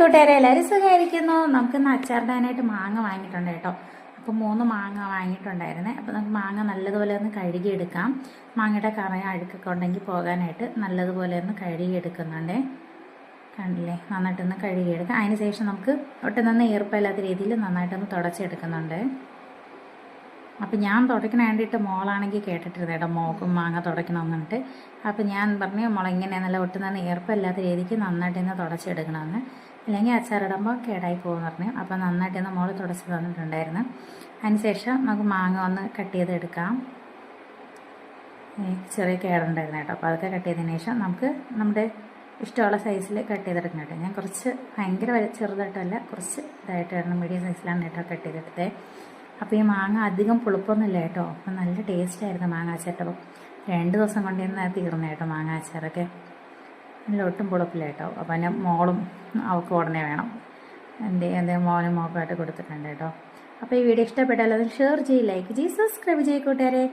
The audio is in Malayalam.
കൂട്ടുകാരെ എല്ലാവരും സുഖമായിരിക്കുന്നു. നമുക്കിന്ന് അച്ചാറിടാനായിട്ട് മാങ്ങ വാങ്ങിയിട്ടുണ്ട് കേട്ടോ. അപ്പോൾ 3 മാങ്ങ വാങ്ങിയിട്ടുണ്ടായിരുന്നേ. അപ്പോൾ നമുക്ക് മാങ്ങ നല്ലതുപോലെ ഒന്ന് കഴുകിയെടുക്കാം. മാങ്ങയുടെ കറയും അഴുക്കൊക്കെ ഉണ്ടെങ്കിൽ പോകാനായിട്ട് നല്ലതുപോലെ ഒന്ന് കഴുകിയെടുക്കുന്നുണ്ടേ. കണ്ടില്ലേ, നന്നായിട്ടൊന്ന് കഴുകിയെടുക്കാം. അതിന് ശേഷം നമുക്ക് ഒട്ടും ഈർപ്പമില്ലാത്ത രീതിയിൽ നന്നായിട്ടൊന്ന് തുടച്ചെടുക്കുന്നുണ്ട്. അപ്പം ഞാൻ തുടയ്ക്കണ വേണ്ടിയിട്ട് മോളാണെങ്കിൽ കേട്ടിട്ടിരുന്നു കേട്ടോ, മോക്കും മാങ്ങ തുടയ്ക്കണമെന്നിട്ട്. അപ്പം ഞാൻ പറഞ്ഞു മുളകിങ്ങനെ നല്ല ഒട്ടും ഈർപ്പമില്ലാത്ത രീതിക്ക് നന്നായിട്ട് തന്നെ തുടച്ചെടുക്കണമെന്ന്, അല്ലെങ്കിൽ അച്ചാറിടുമ്പോൾ കേടായി പോകുമെന്ന് പറഞ്ഞു. അപ്പം നന്നായിട്ട് തന്നെ മോള് തുടച്ച് തന്നിട്ടുണ്ടായിരുന്നു. അതിനുശേഷം നമുക്ക് മാങ്ങ ഒന്ന് കട്ട് ചെയ്തെടുക്കാം. ചെറിയ കേടുണ്ടായിരുന്നു കേട്ടോ. അപ്പോൾ അതൊക്കെ കട്ട് ചെയ്തതിന് ശേഷം നമുക്ക് നമ്മുടെ ഇഷ്ടമുള്ള സൈസിൽ കട്ട് ചെയ്തെടുക്കണം കേട്ടോ. ഞാൻ കുറച്ച് ഭയങ്കര ചെറുതായിട്ടല്ല, കുറച്ച് ഇതായിട്ടായിരുന്നു, മീഡിയം സൈസിലാണ് കേട്ടോ കട്ട് ചെയ്തെടുത്തത്. അപ്പോൾ ഈ മാങ്ങ അധികം പുളിപ്പൊന്നുമില്ല കേട്ടോ. അപ്പം നല്ല ടേസ്റ്റായിരുന്നു മാങ്ങ അച്ചാറിട്ടപ്പോൾ. 2 ദിവസം കൊണ്ട് തന്നെ തീർന്നു കേട്ടോ മാങ്ങ അച്ചാറൊക്കെ. നല്ല ഒട്ടും പുളിപ്പില്ല കേട്ടോ. അപ്പം എൻ്റെ മോളും അവൾക്ക് ഉടനെ വേണം. എൻ്റെ മോനും മോക്കുമായിട്ട് കൊടുത്തിട്ടുണ്ട് കേട്ടോ. അപ്പോൾ ഈ വീഡിയോ ഇഷ്ടപ്പെട്ടാൽ അത് ഷെയർ ചെയ്യ്, ലൈക്ക് ചെയ്യ്, സബ്സ്ക്രൈബ് ചെയ്യ് കൂട്ടുകാരെ.